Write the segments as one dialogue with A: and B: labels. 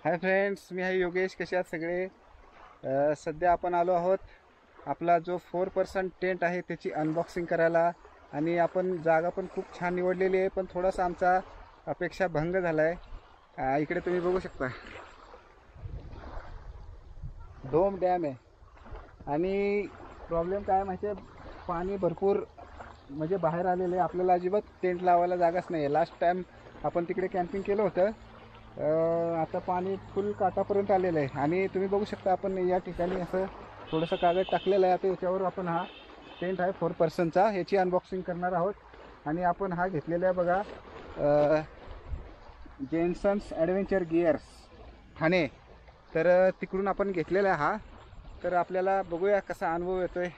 A: Hi friends, मी आहे योगेश. कसे आहात सगळे? सध्या आपण आलो आहोत आपला जो 4% टेंट आहे त्याची अनबॉक्सिंग करायला. आणि आपण जागा पण खूप छान निवडलेली आहे, पण थोडासा आमचा अपेक्षा भंग झाला आहे. इकडे तुम्ही बघू शकता डोम डॅम आहे. आणि प्रॉब्लेम काय माहिती आहे, पाणी भरपूर म्हणजे बाहेर आलेलं आहे. आपल्याला अजिबात टेंट लावायला जागाच नाही आहे. लास्ट टाईम आपण तिकडे कॅम्पिंग केलं होतं. आता पाणी फुल काठापर्यंत आलेलं आहे. आणि तुम्ही बघू शकता आपण या ठिकाणी असं थोडंसं कागद टाकलेलं आहे. आता याच्यावर आपण हा टेंट आहे 4%चा, ह्याची अनबॉक्सिंग करणार आहोत. आणि आपण हा घेतलेला आहे बघा, जेन्सन्स ॲडव्हेंचर गिअर्स ठाणे. तर तिकडून आपण घेतलेला आहे हा. तर आपल्याला बघूया कसा अनुभव येतोय.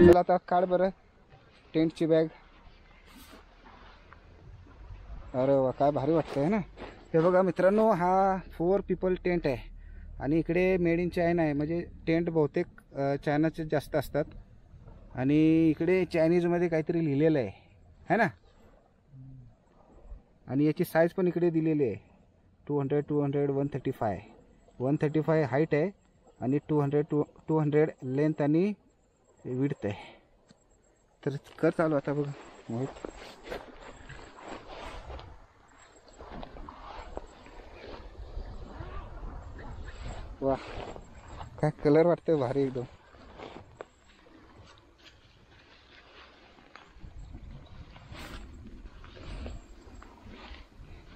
A: चला आता काढ बरं टेंटची बॅग. अरे वा, काय भारी वाटतं आहे ना. हे बघा मित्रांनो, हा 4 पीपल टेंट आहे. आणि इकडे मेड इन चायना आहे. म्हणजे टेंट बहुतेक चायनाचे जास्त असतात. आणि इकडे चायनीजमध्ये काहीतरी लिहिलेलं आहे ना. आणि याची साईज पण इकडे दिलेली आहे 200 200 135 135 हाईट आहे. आणि 200 लेंथ आणि विड्थ आहे. तर कर चालू आता बघ मोहित. वा, काय कलर वाटतंय भारी एकदम.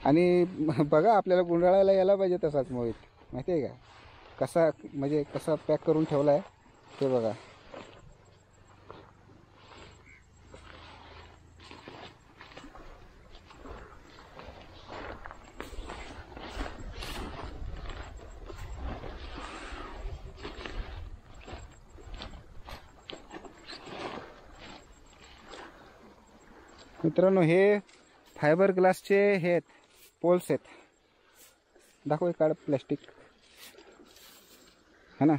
A: आणि बघा, आपल्याला गुंडाळायला यायला पाहिजे तसाच मोहित, माहिती आहे का? कसा म्हणजे कसा पॅक करून ठेवला आहे ते बघा. मित्रांनो, हे फायबर ग्लासचे हे आहेत, पोल्स आहेत. दाखव काढ प्लॅस्टिक है ना.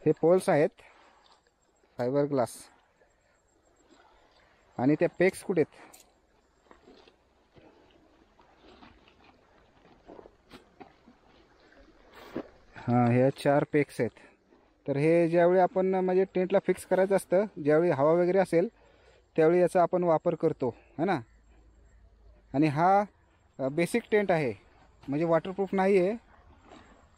A: हे पोल्स आहेत फायबर ग्लास. आणि त्या पेक्स कुठे आहेत? हां, हे 4 पेक्स आहेत. तर हे ज्यावेळी आपण म्हणजे टेंटला फिक्स करायचं असतं, ज्यावेळी हवा वगैरे असेल त्यावेळी याचा आपण वापर करतो है ना. आणि हा बेसिक टेंट आहे, म्हणजे वॉटरप्रूफ नाही आहे.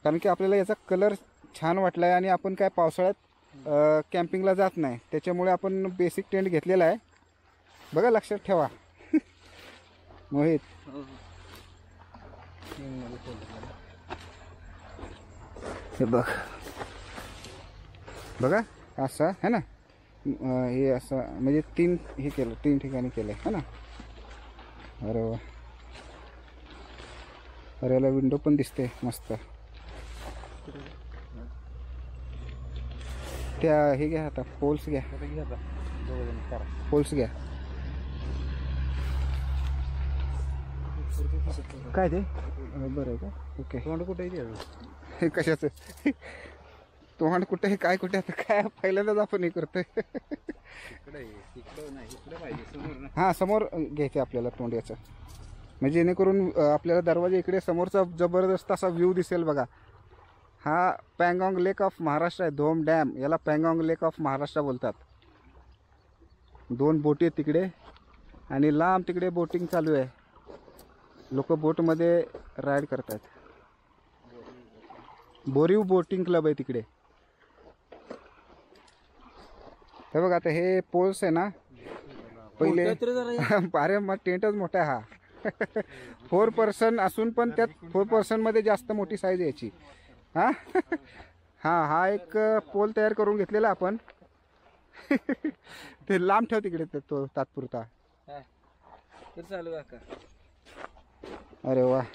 A: कारण की आपल्याला याचा कलर छान वाटला आहे. आणि आपण काय पावसाळ्यात कॅम्पिंगला जात नाही, त्याच्यामुळे आपण बेसिक टेंट घेतलेला आहे. बघा, लक्षात ठेवा मोहित. हे बघ बघा, असं है ना. हे असं म्हणजे 3 हे केलं, 3 ठिकाणी केलं है ना. अरे वा, अरे याला विंडो पण दिसते मस्त. त्या हे घ्या आता, पोल्स घ्या, पोल्स घ्या. काय ते बरं आहे का? ओके. तोंड कुठे आहे? कशाचं तोंड कुठे आहे, काय कुठे? आता काय पहिल्यांदाच आपण हे करतोय. हां, समोर घ्यायचं आपल्याला तोंड याचं, म्हणजे जेणेकरून आपल्याला दरवाजा इकडे समोरचा जबरदस्त असा व्ह्यू दिसेल बघा. हा पँगॉंग लेक ऑफ महाराष्ट्र आहे, धोम डॅम. याला पँगॉंग लेक ऑफ महाराष्ट्र बोलतात. 2 बोटी आहेत तिकडे. आणि लांब तिकडे बोटिंग चालू आहे. लोक बोटमध्ये राईड करतात. बोरीव बोटिंग क्लब आहे तिकडे. हे बघा, आता हे पोल्स आहे ना पहिले. अरे मग टेंटच मोठा आहे हा. 4% असून पण त्यात 4% मध्ये जास्त मोठी साईज याची. हा हा एक पोल तयार करून घेतलेला आपण. ते लांब ठेव तिकडे तो तात्पुरता.
B: चालू काका.
A: अरे वा.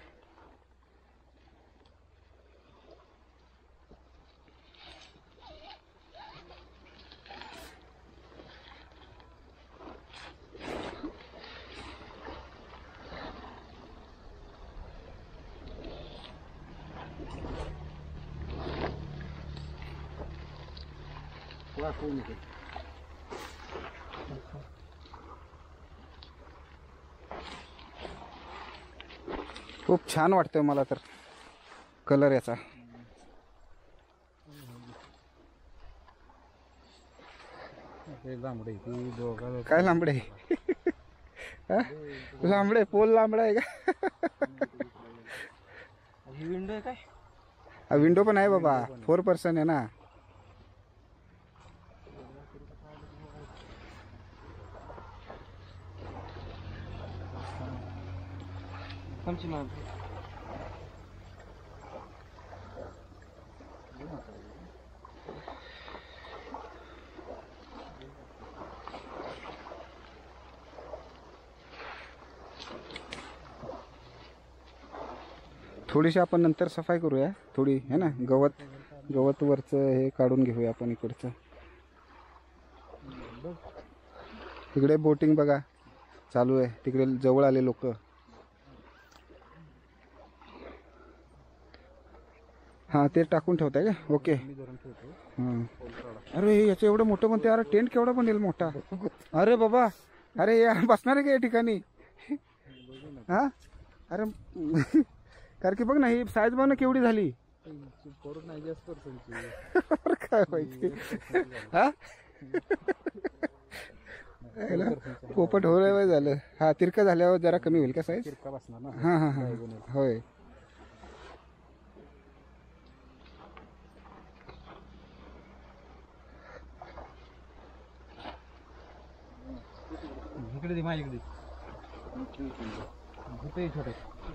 A: खूप छान वाटतंय मला तर कलर याचा. काय लांबडे लांबडे पोल लांबडा आहे का?
B: विंडो आहे काय?
A: विंडो पण आहे बाबा. 4% आहे ना. थोडीशी आपण नंतर सफाई करूया थोडी है ना. गवत वरचं हे काढून घेऊया आपण इकडचं. तिकडे बोटिंग बघा चालू आहे. तिकडे जवळ आले लोक. हां ते टाकून ठेवताय का? ओके. हां. अरे याचं एवढं मोठं बनते. अरे टेंट केवढा बनेल मोठा. अरे बाबा. अरे या बसणार आहे का या ठिकाणी? हां. अरे कारण की बघ ना ही साईज बघ ना केवढी झाली. काय माहिती. हा पोपट हो रे झालं. हा तिरका झाल्यावर जरा कमी होईल का साईज? हां हां हां होय.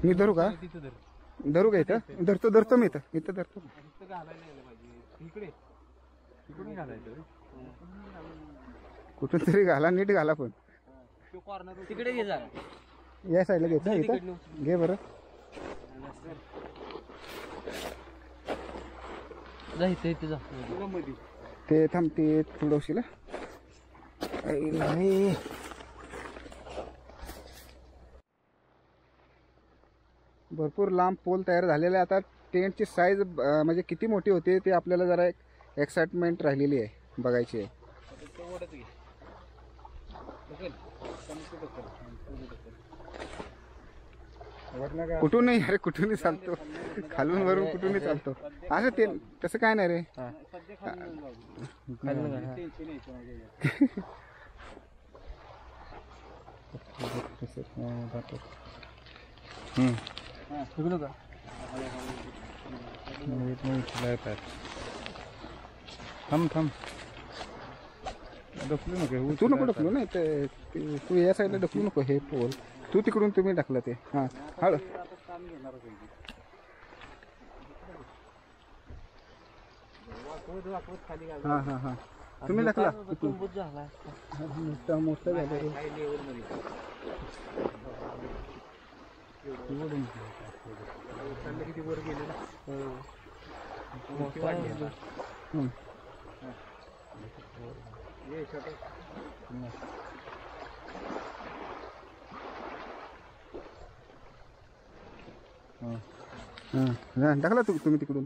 A: मी धरू का? धरू का इथं? धरतो मी इथं धरतो. कुठून तरी घाला. नीट घाला पण.
B: तिकडे घे जा.
A: या साईडला घ्यायचं इथं. घे बरं. ते थांबते थोडंशीला. नाही भरपूर लांब पोल तयार झालेला आहे. आता टेंटची साईज म्हणजे किती मोठी होते ते आपल्याला जरा एक एक्साइटमेंट राहिलेली आहे बघायची आहे. कुठून नाही. अरे कुठूनही चालतो. खालून वरून कुठूनही चालतो. असं ते तसं काय नाही रे. थांब ढकलू नको. तू नको ढकलू. नाही ते तू या साईडला ढकलू नको. हे पोल तू तिकडून तुम्ही ढकला ते. हां हळू. हां हां हां तुम्ही ढकला. मोठं झालं. किती वर गेले ना. टाकला तुम्ही तिकडून.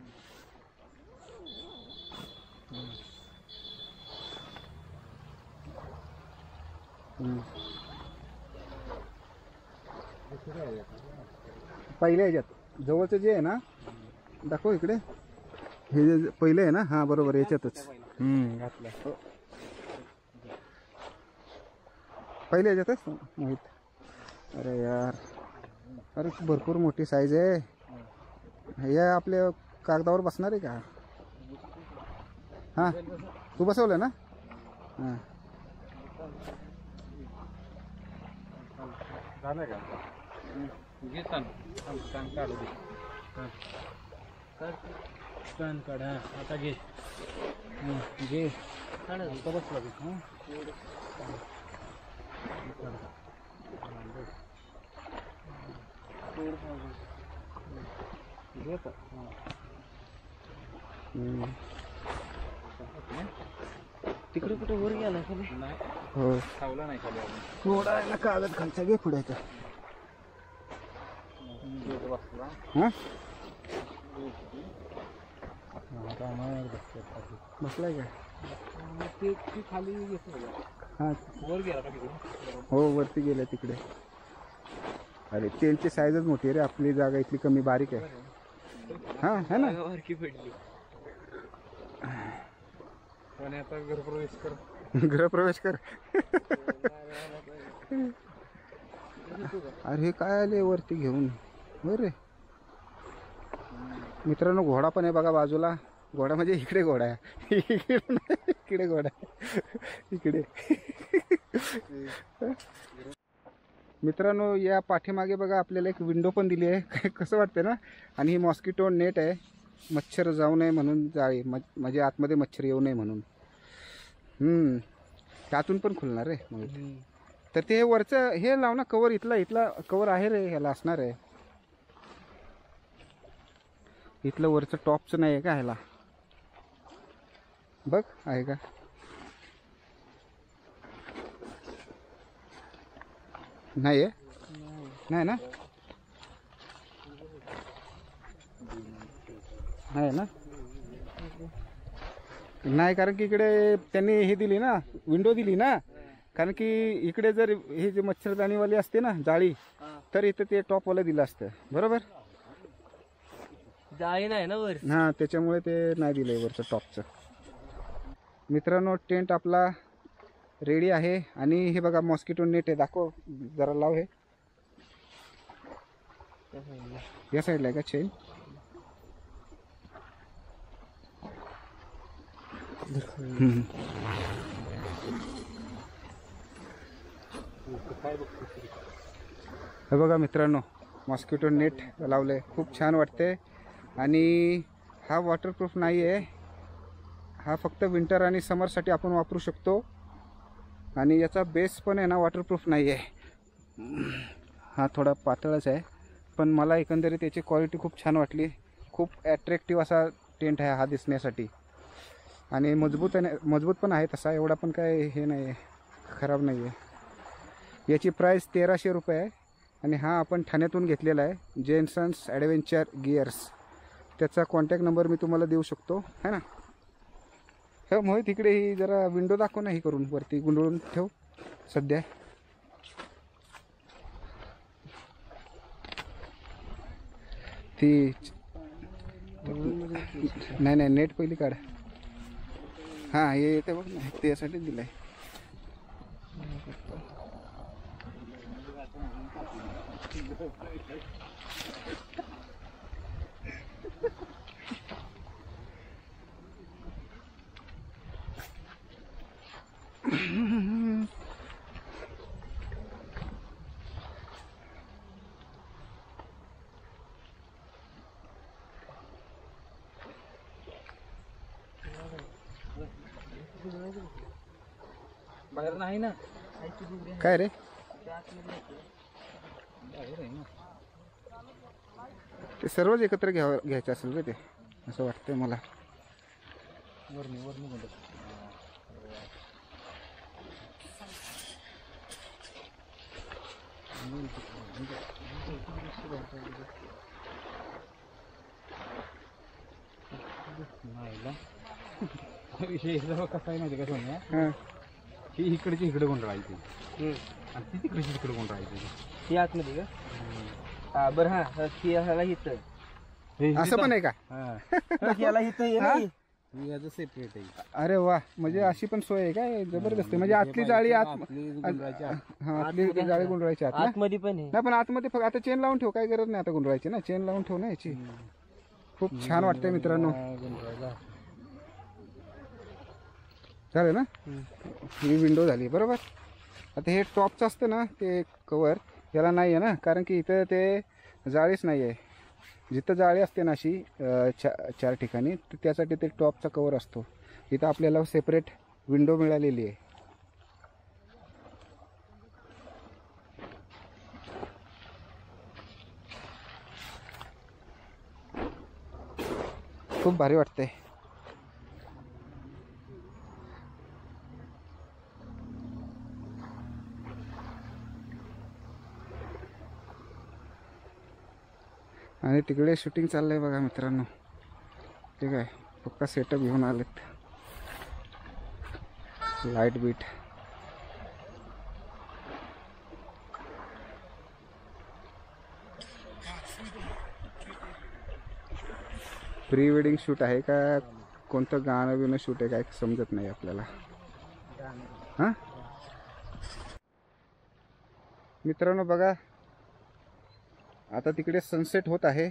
A: पहिल्या ह्याच्यात जवळचं जे आहे ना दाखव इकडे. हे जे पहिले आहे ना. हां बरोबर याच्यातच घातलं. पहिल्या ह्याच्यातच माहीत. अरे यार. अरे भरपूर मोठी साईज आहे. हे आपल्या कागदावर बसणार आहे का? हां तू बसवलं ना. हां झालं का? घे कान काढू दे. कान काढ. हां आता घे. घे आता बसला. हां
B: तिकडे कुठे वर गेला खाली
A: हो
B: खावला नाही खाली
A: थोडा आहे ना कागद खालचा घे पुढायचा. हां बसलाय का?
B: ते खाली
A: हां
B: वर गेला का तिकडे?
A: हो वरती गेलं तिकडे. अरे टेंटची साईजच मोठी आहे रे, आपली जागा इथली कमी बारीक आहे. हां है ना.
B: वरकी पडली. आणि आता गृहप्रवेश कर.
A: गृहप्रवेश कर. अरे हे काय आले वरती घेऊन. बरे मित्रांनो घोडा पण आहे बघा बाजूला. घोडा म्हणजे इकडे घोडा आहे, इकडे नाही, इकडे घोडा आहे इकडे. मित्रांनो या पाठीमागे बघा आपल्याला एक विंडो पण दिली आहे. कसं वाटतं ना. आणि ही मॉस्किटो नेट आहे, मच्छर जाऊ नये म्हणून जाळी, म्हणजे आतमध्ये मच्छर येऊ नये म्हणून. त्यातून पण खुलणार रे मग. तर ते वरचं हे लाव ना कवर, इथला कवर आहे रे, ह्याला असणार आहे. इथलं वरचं टॉपचं नाही आहे का ह्याला, बघ आहे का. नाही आहे, नाही ना, आहे ना. नाही कारण की इकडे त्यांनी हे दिली ना, विंडो दिली ना. कारण की इकडे जर हे जे मच्छरदाणीवाली असते ना जाळी, तर इथं ते टॉपवालं दिलं असतं बरोबर.
B: जाळी नाही ना वर.
A: हां त्याच्यामुळे ते नाही दिलं वरचं टॉपचं. मित्रांनो टेंट आपला रेडी आहे. आणि हे बघा मॉस्किटो नेट आहे, दाखव जरा लाव. हे या साईडला आहे का चेन. हे बघा मित्रांनो मॉस्किटो नेट लावले, खूप छान वाटते. आणि हा वॉटरप्रूफ नाही आहे, हा फक्त विंटर आणि समरसाठी आपण वापरू शकतो. आणि याचा बेस पण आहे ना वॉटरप्रूफ नाही आहे, हा थोडा पातळच आहे. पण मला एकंदरीत याची क्वालिटी खूप छान वाटली. खूप ॲट्रॅक्टिव्ह असा टेंट आहे हा दिसण्यासाठी. आणि मजबूत पण आहे तसा, एवढा पण काय हे नाही आहे, खराब नाही आहे. याची प्राईस 1300 रुपये आहे. आणि हा आपण ठाण्यातून घेतलेला आहे, जेन्सन्स ॲडव्हेंचर गिअर्स. त्याचा कॉन्टॅक्ट नंबर मी तुम्हाला देऊ शकतो है ना. हो मोहित तिकडे ही जरा विंडो दाखव ना, ही करून वरती गुंडळून ठेव सध्या. ती नाही नेट पहिली काढ. हां हे येते बघ ना, त्यासाठी दिलं आहे.
B: बाहेर नाही ना.
A: काय रे ते सर्वच एकत्र घ्यायचं असेल रे ते, असं वाटतंय मला.
B: विषय कसा आहे माहिती का सोन्या,
A: हां
B: ही इकडची इकडे गुंडळायची आणि ती तिकडची तिकडे गुंडळायची. ही आतमध्ये का. हा बरं. हा ह्याला इथं
A: असं पण आहे का.
B: ह्याला इथं
A: सेपरेट आहे. अरे वा, म्हणजे अशी पण सोय आहे काय, जबरदस्त आहे. म्हणजे आतली जाळी आतली जाळी गुंडळायची आत
B: आतमध्ये पण आहे.
A: नाही, पण आतमध्ये फक्त आता चेन लावून ठेव, काय गरज नाही आता गुंडळायची ना, चेन लावून ठेव ना याची. खूप छान वाटतंय मित्रांनो. झालं ना, ही विंडो झाली बरोबर. आता हे टॉपचं असतं ना ते कवर, याला नाही आहे ना, कारण की इथं ते जाळीच नाही आहे. जिथं जाळी असते ना अशी चार ठिकाणी, तर त्यासाठी ते टॉपचा कवर असतो. इथं आपल्याला सेपरेट विंडो मिळालेली आहे. खूप भारी वाटते. आणि तिकडे शूटिंग चाललंय बघा मित्रांनो. ठीक आहे, पक्का सेटअप घेऊन आलेत. Light beat pre wedding shoot आहे का कोणतं गाणं बिणं शूट आहे काय समजत नाही आपल्याला. हां मित्रांनो बघा, आता तिकडे सनसेट होत आहे.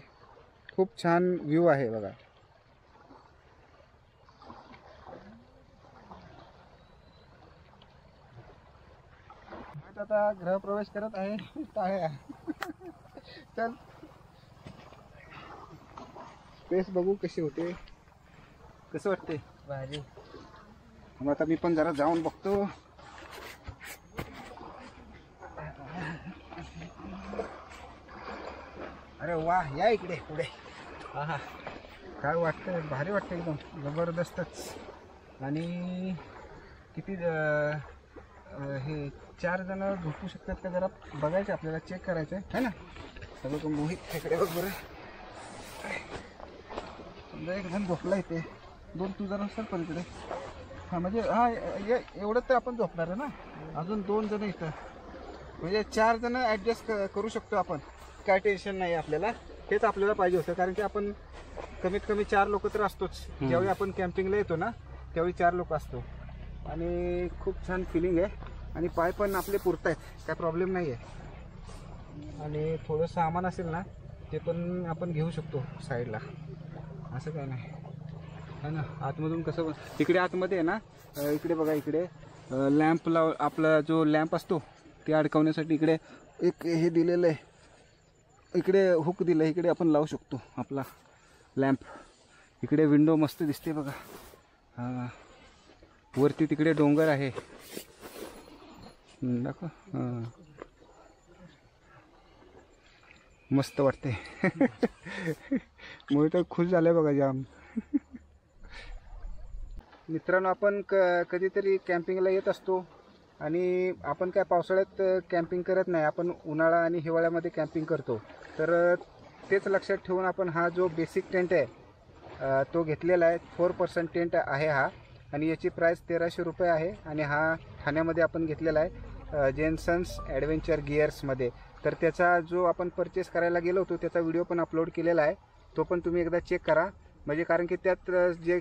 A: खूप छान व्ह्यू आहे बघा. आता गृहप्रवेश करत आहे. टाळ्या. चल स्पेस बघू कशी होते, कसं वाटते.
B: भारी.
A: मग आता मी पण जरा जाऊन बघतो. अरे वा, या इकडे पुढे. हा काय वाटतं, भारी वाटतं एकदम जबरदस्तच. आणि किती हे 4 जण झोपू शकतात का जरा बघायचं, आपल्याला चेक करायचं आहे ना. सगळं तो मोहित इकडे बघ बरं. समजा एक जण झोपला इथे, 2 तू जण असतात पण इकडे. हां म्हणजे हां एवढं तर आपण झोपणार आहे ना. अजून 2 जण इथं, म्हणजे 4 जण ॲडजस्ट करू शकतो आपण. काय टेन्शन नाही आपल्याला. हेच आपल्याला पाहिजे होतं, कारण की आपण कमीत कमी 4 लोक तर असतोच. ज्यावेळी आपण कॅम्पिंगला येतो ना त्यावेळी 4 लोक असतो. आणि खूप छान फिलिंग आहे. आणि पाय पण आपले पुरत आहेत, काय प्रॉब्लेम नाही आहे. आणि थोडं सामान असेल ना ते पण आपण घेऊ शकतो साईडला, असं काय नाही है ना. आतमधून कसं इकडे आतमध्ये आहे ना, इकडे बघा, इकडे लॅम्प लाव, आपला जो लॅम्प असतो ते अडकवण्यासाठी इकडे एक हे दिलेलं आहे. इकडे हुक दिलं आहे, इकडे आपण लावू शकतो आपला लॅम्प. इकडे विंडो मस्त दिसते बघा. हां वरती तिकडे डोंगर आहे दाखव. हां मस्त वाटते. मुळे तर खुश झालं बघा जाम. मित्रांनो आपण कधीतरी कॅम्पिंगला येत असतो आणि आपण काय पावसाळ्यात कॅम्पिंग करत नाही, आपण उन्हाळा आणि हिवाळ्यामध्ये कॅम्पिंग करतो. तर तेच लक्षात ठेवून आपण हा जो बेसिक टेंट आहे तो घेतलेला आहे. 4% टेंट आहे हा, आणि याची प्राईस 1300 रुपये आहे. आणि हा ठाण्यामध्ये आपण घेतलेला आहे जेन्सन्स ॲडव्हेंचर गिअर्समध्ये. तर त्याचा जो आपण परचेस करायला गेलो होतो त्याचा व्हिडिओ पण अपलोड केलेला आहे, तो पण तुम्ही एकदा चेक करा. म्हणजे कारण की त्यात जे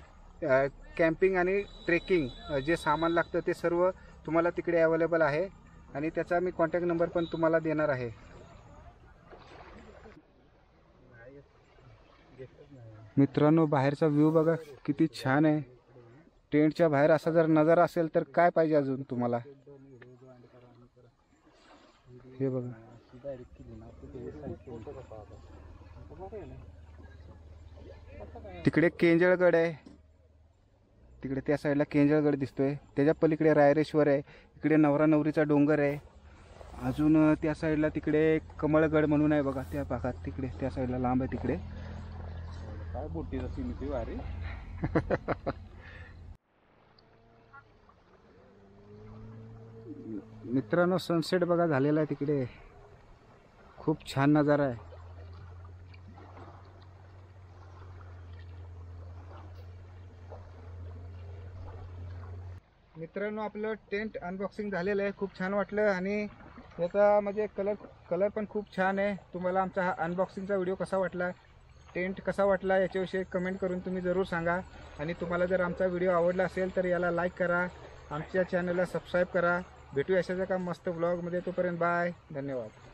A: कॅम्पिंग आणि ट्रेकिंग जे सामान लागतं ते सर्व तुम्हाला तिकडे अवेलेबल आहे. आणि त्याचा मी कॉन्टॅक्ट नंबर पण तुम्हाला देणार आहे. मित्रांनो बाहेरचा व्ह्यू बघा किती छान आहे. टेंटच्या बाहेर असा जर नजारा असेल तर काय पाहिजे अजून तुम्हाला. हे बघा तिकडे केंजळगड आहे, तिकडे त्या साईडला केंजळगड दिसतोय. त्याच्या पलीकडे रायरेश्वर आहे. इकडे नवरा नवरीचा डोंगर आहे. अजून त्या साईडला तिकडे कमळगड म्हणून आहे बघा, त्या भागात तिकडे त्या साईडला लांब आहे तिकडे. काय बोटी जाते मी ती वारी. मित्रांनो सनसेट बघा झालेला आहे तिकडे. खूप छान नजारा आहे. मित्रांनो आपलं टेंट अनबॉक्सिंग झालेलं आहे. खूप छान वाटलं आणि याचा म्हणजे कलर पण खूप छान आहे. तुम्हाला आमचा हा अनबॉक्सिंगचा व्हिडिओ कसा वाटला, टेंट कसा वाटला याच्याविषयी कमेंट करून तुम्ही जरूर सांगा. आणि तुम्हाला जर आमचा व्हिडिओ आवडला असेल तर याला लाईक करा, आमच्या चॅनलला सबस्क्राईब करा. भेटूया अशाच एका मस्त ब्लॉगमध्ये. तोपर्यंत बाय, धन्यवाद.